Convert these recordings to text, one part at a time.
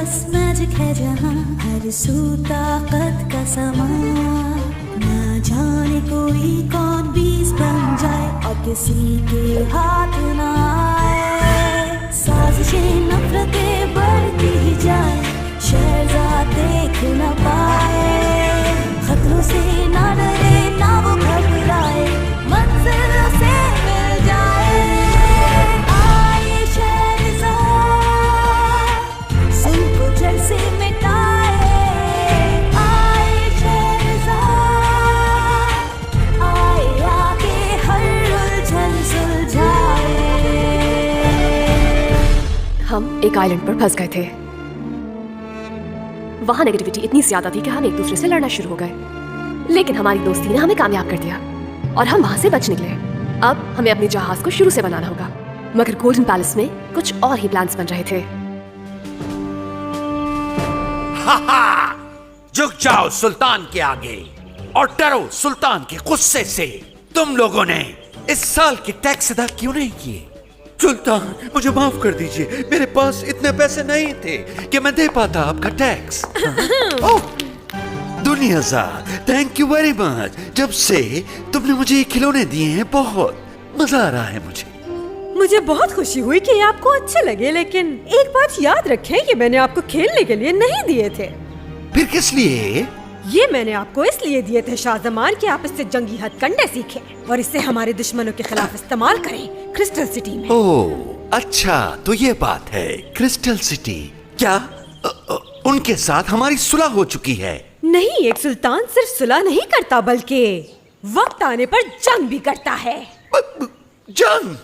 बस मैजिक है जहाँ हर सू ताकत का समा। ना जाने कोई कौन बीज बन जाए और किसी के हाथ ना आए। साजिशें नफरतें बढ़ती ही जाए, शहजाद देख न पाए। खतरों से ना डरे ना वो घबराए, मंजिल से मिल जाए। आए शहजाद सुन को जड़ से मिटाए। आए शहजाद आए आके हर उलझन सुलझाए। हम एक आइलैंड पर फंस गए थे। वहां नेगेटिविटी इतनी ज्यादा थी कि हम एक दूसरे से लड़ना शुरू हो गए, लेकिन हमारी दोस्ती ने हमें कामयाब कर दिया और हम वहां से बच निकले। अब हमें अपने जहाज को शुरू से बनाना होगा, मगर गोल्डन पैलेस में कुछ और ही प्लान्स बन रहे थे। झुक जाओ सुल्तान के आगे और डरो सुल्तान के गुस्से से। तुम लोगों ने इस साल के टैक्स अदा क्यों नहीं किए? सुल्तान, मुझे माफ कर दीजिए, मेरे पास इतने पैसे नहीं थे कि मैं दे पाता आपका tax. Oh, Duniyazad, thank you very much. जब से तुमने मुझे ये खिलौने दिए हैं, बहुत मजा आ रहा है मुझे बहुत खुशी हुई कि ये आपको अच्छे लगे, लेकिन एक बात याद रखें कि मैंने आपको खेलने के लिए नहीं दिए थे। फिर किस लिए? ये मैंने आपको इसलिए दिए थे शाहजमान कि आप इससे जंगी हथकंडे सीखें और इसे हमारे दुश्मनों के खिलाफ इस्तेमाल करें क्रिस्टल सिटी में। ओह अच्छा, तो ये बात है। क्रिस्टल सिटी क्या उनके साथ हमारी सुलह हो चुकी है? नहीं, एक सुल्तान सिर्फ सुलह नहीं करता बल्कि वक्त आने पर जंग भी करता है। जंग?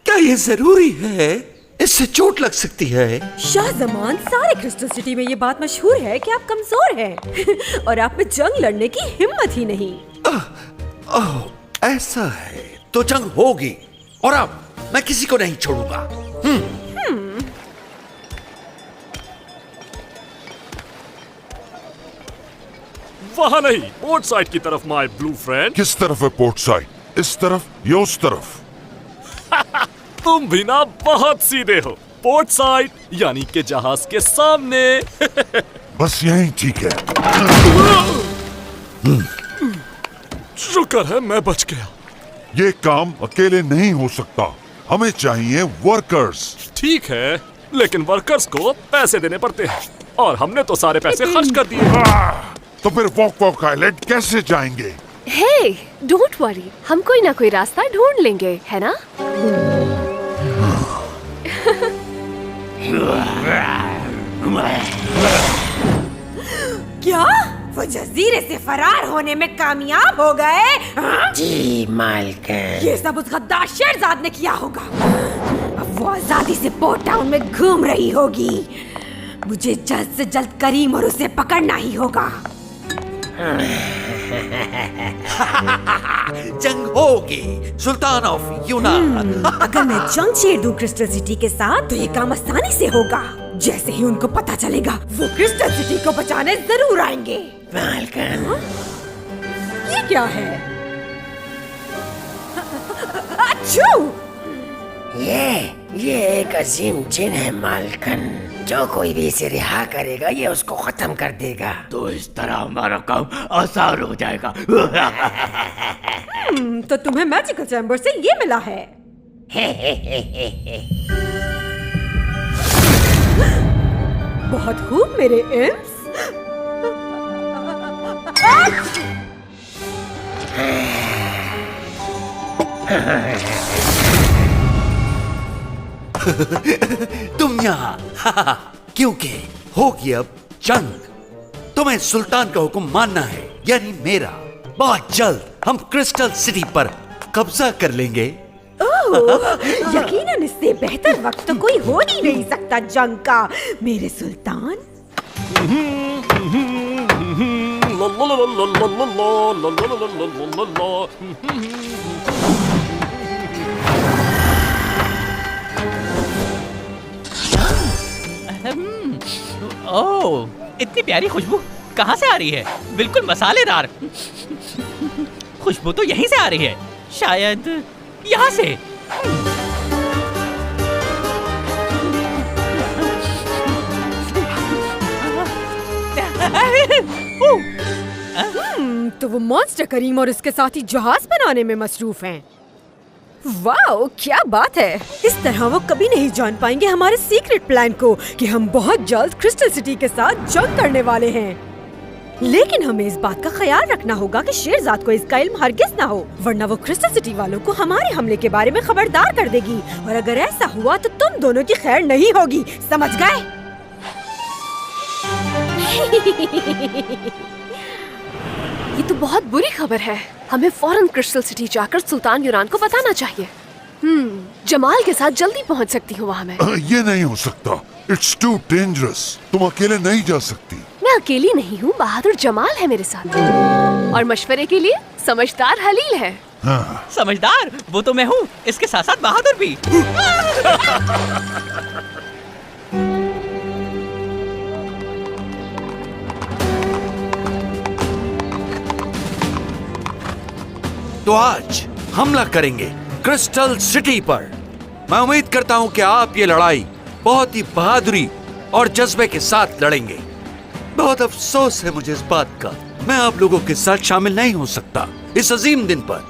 क्या ये जरूरी है? इससे चोट लग सकती है। शाहजमान, सारे क्रिस्टल सिटी में ये बात मशहूर है कि आप कमजोर हैं और आप में जंग लड़ने की हिम्मत ही नहीं। ऐसा है तो जंग होगी और अब मैं किसी को नहीं छोड़ूंगा। वहां नहीं, पोर्ट साइड की तरफ माय ब्लू फ्रेंड। किस तरफ है पोर्ट साइड? इस तरफ या उस तरफ? तुम भी ना बहुत सीधे हो। पोर्ट साइड यानी कि जहाज के सामने। बस यही ठीक है। शुक्र है मैं बच गया। ये काम अकेले नहीं हो सकता, हमें चाहिए वर्कर्स। ठीक है, लेकिन वर्कर्स को पैसे देने पड़ते हैं और हमने तो सारे पैसे खर्च कर दिए। तो फिर वॉक आइलैंड कैसे जाएंगे? हे, डोंट वरी, हम कोई ना कोई रास्ता ढूंढ लेंगे, है ना? क्या वो जजीरे से फरार होने में कामयाब हो गए? जी मालकिन। ये सब उस गद्दार शेरजाद ने किया होगा। अब वो आजादी से पोर्ट टाउन में घूम रही होगी। मुझे जल्द से जल्द करीम और उसे पकड़ना ही होगा। जंग होगी सुल्तान ऑफ यूनान। अगर मैं जंग छेड़ दूं क्रिस्टल सिटी के साथ तो ये काम आसानी से होगा। जैसे ही उनको पता चलेगा वो क्रिस्टल सिटी को बचाने जरूर आएंगे। मालकिन, ये क्या है? अच्छू! ये एक अजीम जिन है मालकिन। जो कोई भी इसे रिहा करेगा ये उसको खत्म कर देगा। तो इस तरह हमारा काम आसान हो जाएगा। तो तुम्हें मैजिकल चैम्बर से ये मिला है। बहुत खूब मेरे इम्स। तुम यहाँ क्योंकि होगी अब जंग। तुम्हें सुल्तान का हुक्म मानना है, यानी मेरा। बहुत जल्द हम क्रिस्टल सिटी पर कब्जा कर लेंगे। यकीनन इससे बेहतर वक्त तो कोई हो ही नहीं सकता जंग का, मेरे सुल्तान। ओह, इतनी प्यारी खुशबू कहाँ से आ रही है? बिल्कुल मसालेदार। खुशबू तो यहीं से आ रही है, शायद यहाँ से। तो वो मॉन्स्टर करीम और उसके साथी जहाज बनाने में मसरूफ हैं। वाओ, क्या बात है। इस तरह वो कभी नहीं जान पाएंगे हमारे सीक्रेट प्लान को कि हम बहुत जल्द क्रिस्टल सिटी के साथ जंग करने वाले हैं। लेकिन हमें इस बात का ख्याल रखना होगा कि शेरजाद को इसका इल्म हरगिज ना हो, वरना वो क्रिस्टल सिटी वालों को हमारे हमले के बारे में खबरदार कर देगी। और अगर ऐसा हुआ तो तुम दोनों की खैर नहीं होगी, समझ गए? ये तो बहुत बुरी खबर है। हमें फौरन क्रिस्टल सिटी जाकर सुल्तान यूरान को बताना चाहिए। जमाल के साथ जल्दी पहुंच सकती हूँ वहाँ मैं। ये नहीं हो सकता। It's too dangerous. तुम अकेले नहीं जा सकती। मैं अकेली नहीं हूँ, बहादुर जमाल है मेरे साथ और मशवरे के लिए समझदार हलील है। समझदार वो तो मैं हूँ, इसके साथ साथ बहादुर भी। तो आज हमला करेंगे क्रिस्टल सिटी पर। मैं उम्मीद करता हूं कि आप ये लड़ाई बहुत ही बहादुरी और जज्बे के साथ लड़ेंगे। बहुत अफसोस है मुझे इस बात का, मैं आप लोगों के साथ शामिल नहीं हो सकता इस अजीम दिन पर।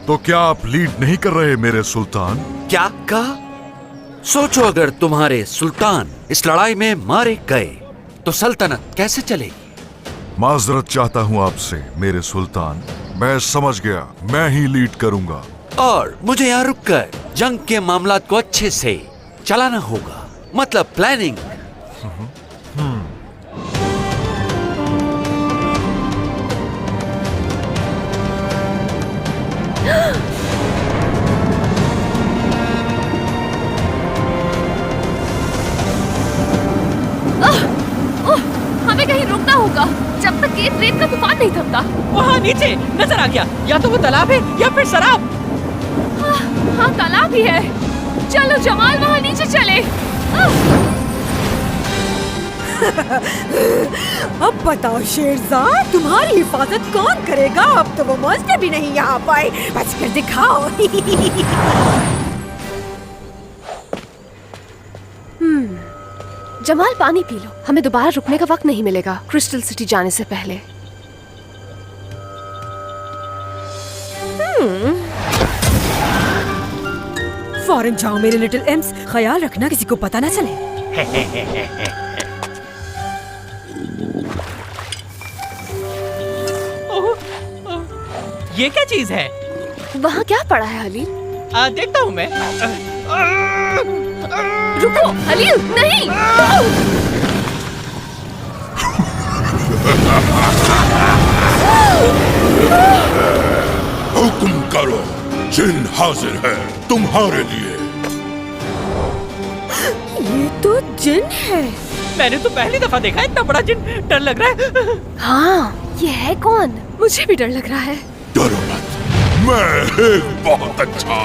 तो क्या आप लीड नहीं कर रहे मेरे सुल्तान? क्या कहा? सोचो, अगर तुम्हारे सुल्तान इस लड़ाई में मारे गए तो सल्तनत कैसे चलेगी? माजरत चाहता हूँ आपसे मेरे सुल्तान। मैं समझ गया, मैं ही लीड करूंगा। और मुझे यहाँ रुककर जंग के मामलात को अच्छे से चलाना होगा, मतलब प्लानिंग। हमें कहीं रुकना होगा जब तक ये ट्रेन का तूफान नहीं थमता। वहाँ नीचे नजर आ गया, या तो वो तालाब है या फिर शराब। हाँ, तालाब ही है। चलो जमाल, वहाँ नीचे चले। अब बताओ शेरजाद, तुम्हारी हिफाजत कौन करेगा? अब तो वो मॉन्स्टर भी नहीं यहाँ पाए, बच कर दिखाओ। जमाल, पानी पी लो, हमें दोबारा रुकने का वक्त नहीं मिलेगा क्रिस्टल सिटी जाने से पहले। फौरन जाओ मेरे लिटिल एम्स, ख्याल रखना किसी को पता ना चले। ये क्या चीज है? वहाँ क्या पड़ा है हलील? देखता हूँ मैं। रुको हलील, नहीं। हुक्म करो, जिन हाजिर है तुम्हारे लिए। ये तो जिन है। मैंने तो पहली दफा देखा इतना बड़ा जिन, डर लग रहा है। हाँ, ये है कौन? मुझे भी डर लग रहा है। डरो मत, मैं एक बहुत अच्छा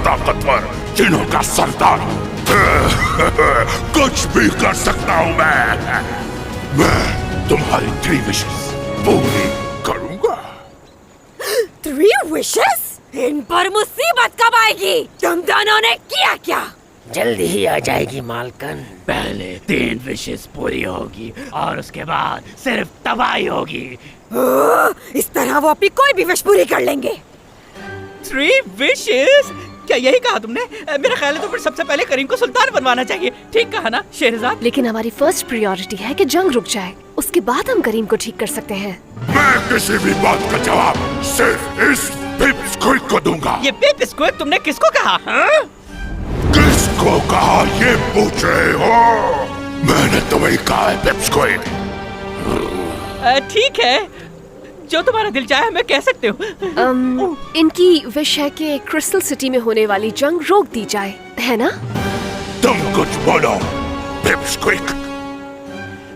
ताकतवर जिनों का सरदार हूँ। कुछ भी कर सकता हूँ मैं तुम्हारी 3 विशेस पूरी करूँगा। 3 विशेस? इन पर मुसीबत कब आएगी? तुम दोनों ने किया क्या? जल्दी ही आ जाएगी मालकन। पहले 3 विशेस पूरी होगी और उसके बाद सिर्फ तबाही होगी। इस तरह वो अपनी कोई भी विश पूरी कर लेंगे। 3 विशेस? क्या यही कहा तुमने? मेरा ख्याल है तो फिर सबसे पहले करीम को सुल्तान बनवाना चाहिए। ठीक कहा ना शेरजाद? लेकिन हमारी फर्स्ट प्रायोरिटी है कि जंग रुक जाए, उसके बाद हम करीम को ठीक कर सकते हैं। मैं किसी भी बात का जवाब सिर्फ इस पिपस्क्विक को दूंगा। ये पिपस्क्विक तुमने किसको कहा? किसको कहा ये पूछ रहे हो? मैंने तुम्हें कहा है पिपस्क्विक। ठीक है, जो तुम्हारा दिल चाहे मैं कह सकते हो। इनकी विश है कि क्रिस्टल सिटी में होने वाली जंग रोक दी जाए, है ना? तुम कुछ बोलो पिपस्क्विक।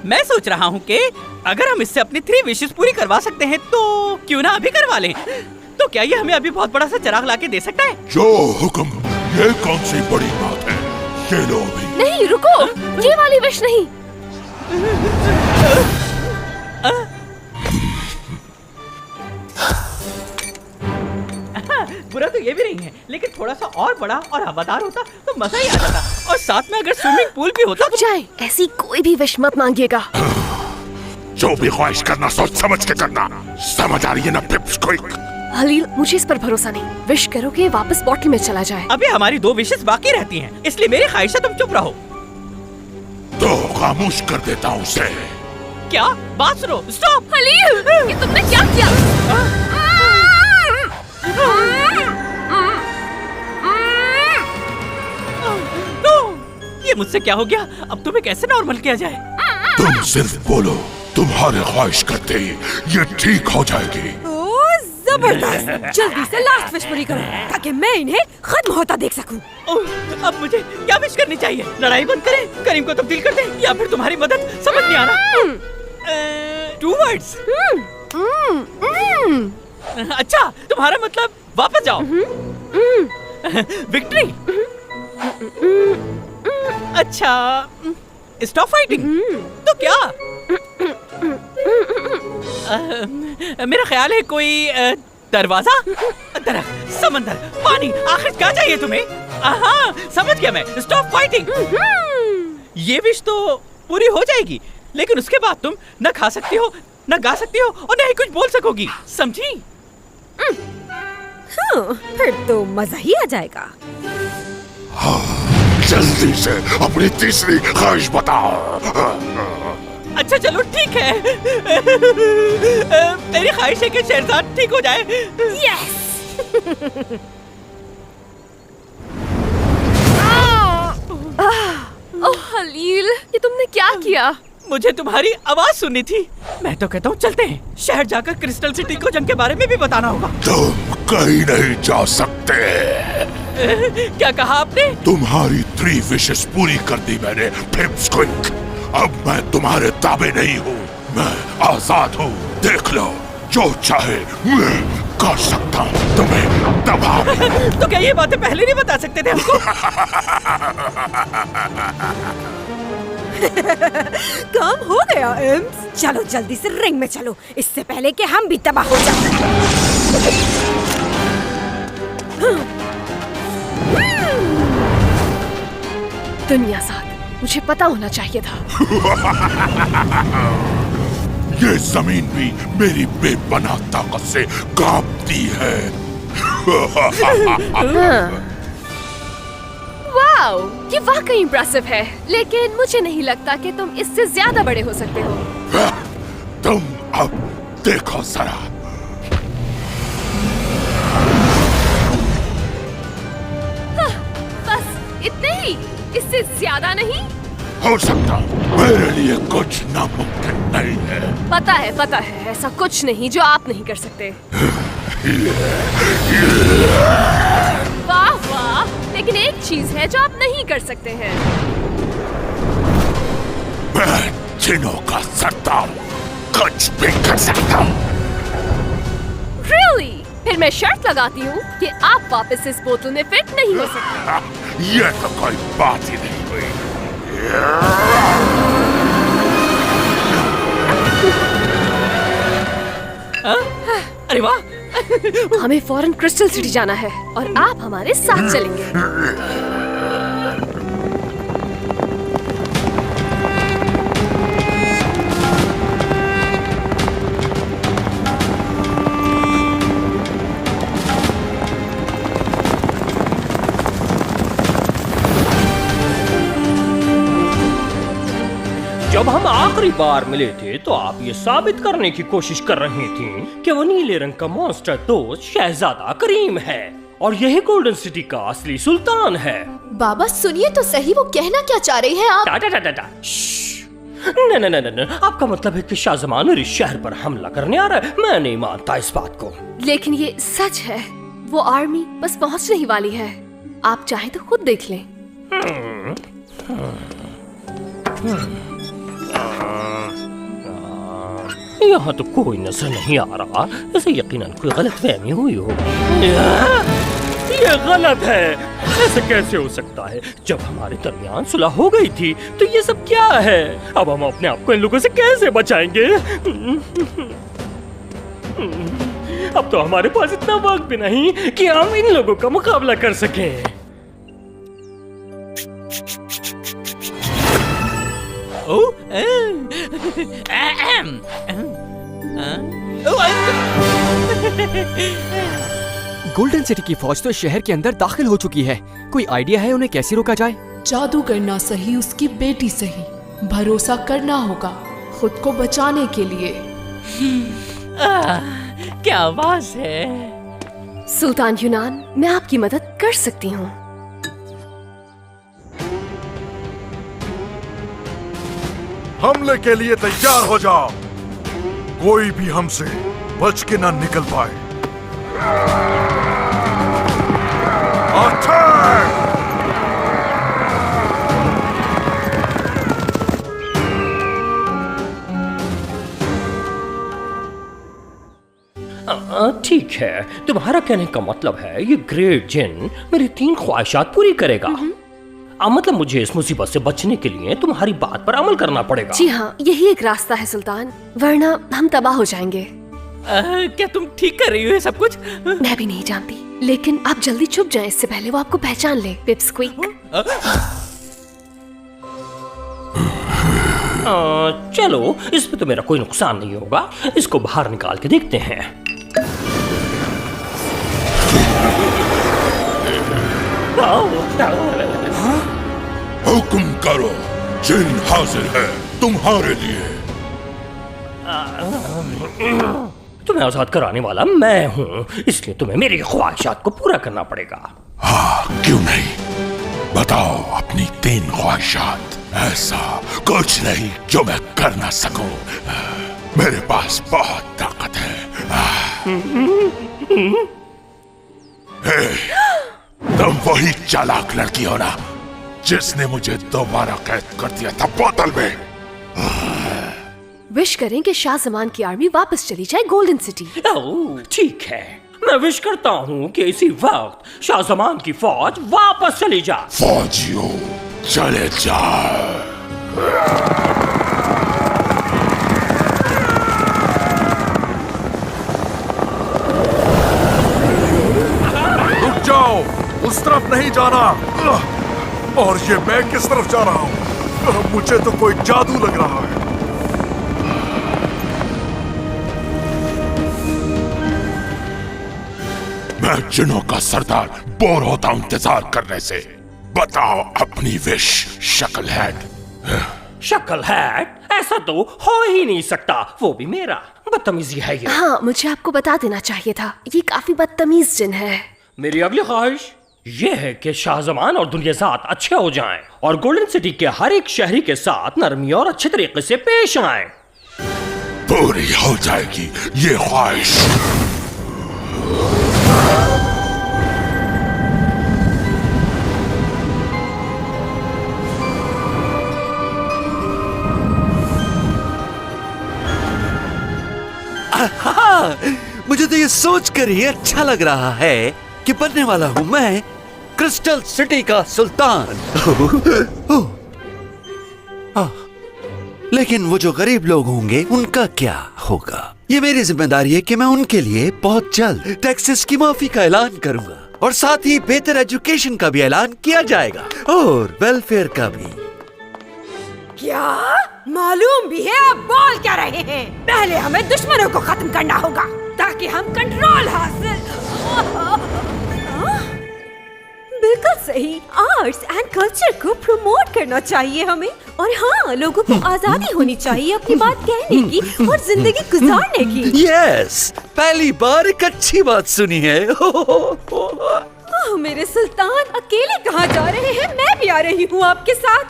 मैं सोच रहा हूँ कि अगर हम इससे अपनी 3 विशेस पूरी करवा सकते हैं तो क्यों ना अभी करवा लें। तो क्या ये हमें अभी बहुत बड़ा सा चिराग लाके दे सकता है? जो हुक्म, ये कौन सी बड़ी बात है? ये लो भी। नहीं, रुको, ये वाली विश नहीं। बुरा तो ये भी नहीं है, लेकिन थोड़ा सा और बड़ा और हवादार होता तो मजा ही आ जाता। और साथ में अगर स्विमिंग पूल भी होता रुक जाए, ऐसी कोई भी विश मत मांगिएगा। जो भी ख्वाहिश करना सोच समझ के करना, समझ आ रही है ना पिप्सक्विक? हलील, मुझे इस पर भरोसा नहीं। विश करो कि ये वापस बॉटल में चला जाए। अबे हमारी 2 विशेस बाकी रहती हैं, इसलिए मेरी ख्वाहिश है तुम चुप रहो। तो खामोश कर देता हूँ उसे। क्या? बात सुनो, स्टॉप। हलील, ये तुमने क्या किया? ये मुझसे क्या हो गया? अब तुम्हें कैसे नॉर्मल किया जाए? तुम सिर्फ बोलो, तुम्हारे ख्वाहिश करते ही ये ठीक हो जाएगी। ओह जबरदस्त! जल्दी से लास्ट विश पूरी करो ताकि मैं इन्हें खत्म होता देख सकूं। ओह, अब मुझे क्या विश करनी चाहिए? लड़ाई बंद करें, करीम को तब्दील कर दें, या फिर तुम्हारी मदद? समझ नहीं आ रहा। 2 वर्ड्स। अच्छा, तुम्हारा मतलब वापस जाओ। विक्ट्री। अच्छा, स्टॉप फाइटिंग। तो क्या? मेरा ख्याल है कोई दरवाजा, दरख्त, समंदर, पानी, आखिर क्या चाहिए तुम्हें? हाँ, समझ गया मैं। Stop fighting. ये विश तो पूरी हो जाएगी, लेकिन उसके बाद तुम न खा सकती हो, न गा सकती हो, और न ही कुछ बोल सकोगी, समझी? हाँ, फिर तो मजा ही आ जाएगा। जल्दी से अपनी तीसरी ख्वाहिश बताओ। अच्छा चलो ठीक है। मेरी ख्वाहिश है कि शहजाद ठीक हो जाए। यस! ओह हलील, ये तुमने क्या किया? मुझे तुम्हारी आवाज सुननी थी। मैं तो कहता हूँ चलते हैं, शहर जाकर क्रिस्टल सिटी को जंग के बारे में भी बताना होगा। तुम कहीं नहीं जा सकते। क्या कहा आपने? तुम्हारी 3 विशेस पूरी कर दी मैंने पिप्सक्विक। अब मैं तुम्हारे ताबे नहीं हूँ, मैं आजाद हूँ। देख लो, जो चाहे मैं कर सकता हूँ, तुम्हें दबा। तो क्या ये बातें पहले नहीं बता सकते थे हमको? काम हो गया एम्स। चलो जल्दी से रिंग में चलो, इससे पहले कि हम भी तबाह हो जाए। दुनिया साथ, मुझे पता होना चाहिए था। ये जमीन भी मेरी बेपनाह ताकत से कांपती है। वाओ, ये वाकई इम्प्रेसिव है, लेकिन मुझे नहीं लगता कि तुम इससे ज्यादा बड़े हो सकते हो। तुम अब देखो जरा। बस इतने ही, इससे ज्यादा नहीं हो सकता, मेरे लिए कुछ नामुमकिन नहीं है। पता है, ऐसा कुछ नहीं जो आप नहीं कर सकते। वाह वाह, लेकिन एक चीज है जो आप नहीं कर सकते हैं। मैं जिनों का सरदार कुछ भी कर सकता हूँ। Really? फिर मैं शर्त लगाती हूँ कि आप वापस इस बोतल में फिट नहीं हो सकते। ये तो कोई बात ही नहीं हुई। अरे वाह! हमें फौरन क्रिस्टल सिटी जाना है और आप हमारे साथ चलेंगे। जब हम आखिरी बार मिले थे तो आप ये साबित करने की कोशिश कर रही थी कि वो नीले रंग का मॉन्स्टर दोस्त शहजादा करीम है और यही गोल्डन सिटी का असली सुल्तान है। बाबा सुनिए तो सही, वो कहना क्या चाह रही है आप? नहीं, आपका मतलब है कि शाहजमान मेरे शहर पर हमला करने आ रहा है? मैं नहीं मानता इस बात को। लेकिन ये सच है, वो आर्मी बस पहुंचने ही वाली है। आप चाहें तो खुद देख लें। यहाँ तो कोई नजर नहीं आ रहा, ऐसे यकीनन कोई गलतफहमी हुई हो। ये गलत है, ऐसे कैसे हो सकता है? जब हमारे दरमियान सुलह हो गई थी तो ये सब क्या है? अब हम अपने आप को इन लोगों से कैसे बचाएंगे? अब तो हमारे पास इतना वक्त भी नहीं कि हम इन लोगों का मुकाबला कर सकें। गोल्डन सिटी की फौज तो शहर के अंदर दाखिल हो चुकी है। कोई आइडिया है उन्हें कैसे रोका जाए? जादूगर ना सही, उसकी बेटी सही, भरोसा करना होगा खुद को बचाने के लिए। क्या आवाज है। सुल्तान यूनान, मैं आपकी मदद कर सकती हूँ। हमले के लिए तैयार हो जाओ। कोई भी हमसे बच के ना निकल पाए। अटैक! ठीक है, तुम्हारा कहने का मतलब है ये ग्रेट जिन मेरी 3 ख्वाहिशात पूरी करेगा। मतलब मुझे इस मुसीबत से बचने के लिए तुम्हारी बात पर अमल करना पड़ेगा। जी हाँ, यही एक रास्ता है सुल्तान, वरना हम तबाह हो जाएंगे। क्या तुम ठीक कर रही हो ये सब कुछ? मैं भी नहीं जानती, लेकिन आप जल्दी छुप जाएं इससे पहले वो आपको पहचान ले। पिपस्क्वीक। चलो, इसमें तो मेरा कोई नुकसान नहीं होगा। इसको बाहर निकाल के देखते हैं। हुक्म करो, जिन हाजिर है तुम्हारे लिए। तुम्हें आजाद कराने वाला मैं हूँ, इसलिए तुम्हें मेरी ख्वाहिशात को पूरा करना पड़ेगा। हाँ, क्यों नहीं, बताओ अपनी 3 ख्वाहिशात। ऐसा कुछ नहीं जो मैं कर ना सकूं। मेरे पास बहुत ताकत है। तुम वही चालाक लड़की हो ना जिसने मुझे दोबारा कैद कर दिया था बोतल में। विश करें कि शाहजमान की आर्मी वापस चली जाए गोल्डन सिटी। ठीक है, मैं विश करता हूँ कि इसी वक्त शाहजमान की फौज वापस चली जाए। फौजियों, चले जाओ। रुक जाओ, उस तरफ नहीं जाना। और ये मैं किस तरफ जा रहा हूँ? मुझे तो कोई जादू लग रहा है। मैं जिनों का सरदार बोर होता हूं इंतजार करने से। बताओ अपनी विश, शकलहैड। शकलहैड? ऐसा तो हो ही नहीं सकता, वो भी मेरा। बदतमीजी है ये। हाँ, मुझे आपको बता देना चाहिए था, ये काफी बदतमीज जिन है। मेरी अगली ख्वाहिश ये है कि शाहजमान और दुनियाजात अच्छे हो जाएं और गोल्डन सिटी के हर एक शहरी के साथ नरमी और अच्छे तरीके से पेश आएं। पूरी हो जाएगी ये ख्वाहिश। मुझे तो ये सोच कर ही अच्छा लग रहा है कि बनने वाला हूँ मैं क्रिस्टल सिटी का सुल्तान। लेकिन वो जो गरीब लोग होंगे उनका क्या होगा? ये मेरी जिम्मेदारी है कि मैं उनके लिए बहुत जल्द टैक्सेस की माफी का ऐलान करूंगा और साथ ही बेहतर एजुकेशन का भी ऐलान किया जाएगा और वेलफेयर का भी। क्या मालूम भी है आप बोल क्या रहे हैं? पहले हमें दुश्मनों को खत्म करना होगा ताकि हम कंट्रोल हासिल। बिल्कुल सही, आर्ट्स एंड कल्चर को प्रमोट करना चाहिए हमें। और हाँ, लोगों को आजादी होनी चाहिए अपनी बात कहने की और जिंदगी गुजारने की। यस, पहली बार एक अच्छी बात सुनी है। मेरे सुल्तान अकेले कहाँ जा रहे हैं? मैं भी आ रही हूँ आपके साथ।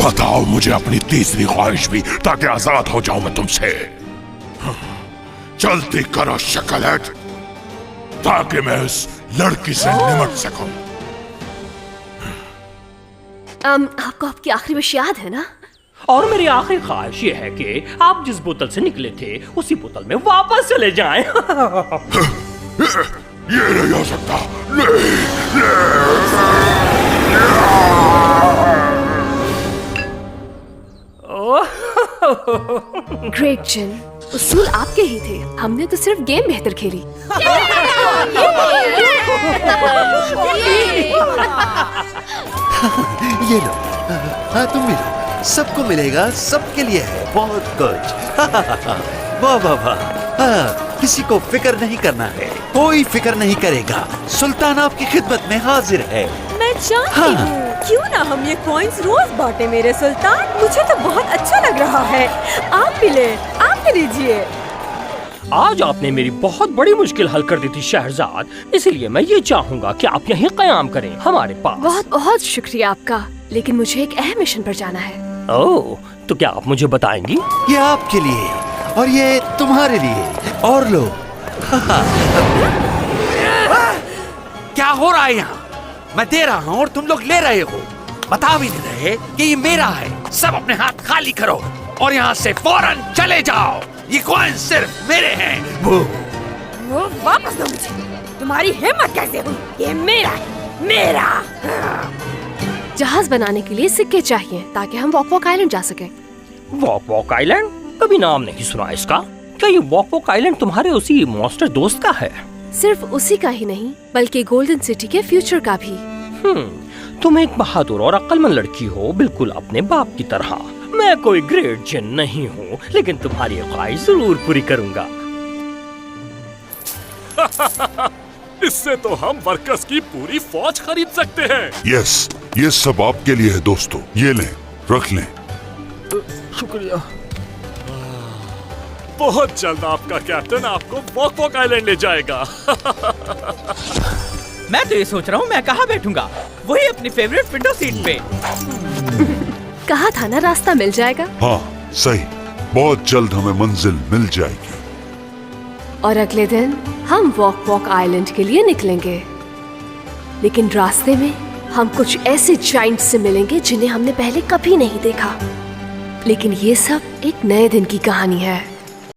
बताओ मुझे अपनी तीसरी ख्वाहिश भी, ताकि आजाद हो जाऊं मैं तुमसे। जल्दी करो शकलहैड, ताकि मैं उस लड़की से निमट सकूं। आपको आपकी आखिरी विश याद है ना? और मेरी आखिरी ख्वाहिश ये है कि आप जिस बोतल से निकले थे उसी बोतल में वापस चले जाएं। ये नहीं हो सकता। ग्रेट जिन, उसूल आपके ही थे, हमने तो सिर्फ गेम बेहतर खेली। ये लो, हाँ तुम भी लो। सबको मिलेगा, सबके लिए है बहुत कुछ। वाह वाह वाह। हाँ, किसी को फिक्र नहीं करना है, कोई फिक्र नहीं करेगा। सुल्तान आपकी खिदमत में हाजिर है। मैं जानती हूँ, क्यों ना हम ये कॉइन्स रोज बांटे मेरे सुल्तान। मुझे तो बहुत अच्छा लग रहा है। आप भी ले, आप भी लीजिए। आज आपने मेरी बहुत बड़ी मुश्किल हल कर दी थी शहरजाद, इसलिए मैं ये चाहूँगा कि आप यहीं क़याम करें हमारे पास। बहुत बहुत शुक्रिया आपका, लेकिन मुझे एक अहम मिशन पर जाना है। ओह, तो क्या आप मुझे बताएंगी? ये आपके लिए और ये तुम्हारे लिए और लोग। क्या हो रहा है यहाँ? मैं दे रहा हूँ और तुम लोग ले रहे हो। बता भी नहीं रहे कि ये मेरा है। सब अपने हाथ खाली करो और यहाँ से फौरन चले जाओ। ये कॉइन सिर्फ मेरे हैं। वो वापस दो मुझे। तुम्हारी हिम्मत कैसे हुई? ये मेरा है, मेरा। जहाज बनाने के लिए सिक्के चाहिए ताकि हम वॉक वॉक आइलैंड जा सकें। Walk walk island? कभी नाम नहीं सुना इसका। क्या ये वॉक वॉक आइलैंड तुम्हारे उसी मॉन्स्टर दोस्त का है? सिर्फ उसी का ही नहीं, बल्कि गोल्डन सिटी के फ्यूचर का भी। तुम एक बहादुर और अक्लमंद लड़की हो, बिल्कुल अपने बाप की तरह। मैं कोई ग्रेट जिन नहीं हूँ, लेकिन तुम्हारी ख्वाहिश जरूर पूरी करूँगा। इससे तो हम वर्कर्स की पूरी फौज खरीद सकते हैं। यस, ये सब आपके लिए है दोस्तों। ये लें, रख लें। शुक्रिया। बहुत जल्द आपका कैप्टन आपको वॉक वॉक आइलैंड ले जाएगा। मैं तो ये सोच रहा हूँ मैं कहाँ बैठूंगा, वही अपनी फेवरेट विंडो सीट पे। कहा था ना रास्ता मिल जाएगा। हाँ सही, बहुत जल्द हमें मंजिल मिल जाएगी। और अगले दिन हम वॉक वॉक आइलैंड के लिए निकलेंगे, लेकिन रास्ते में हम कुछ ऐसे जाइंट से मिलेंगे जिन्हें हमने पहले कभी नहीं देखा। लेकिन ये सब एक नए दिन की कहानी है।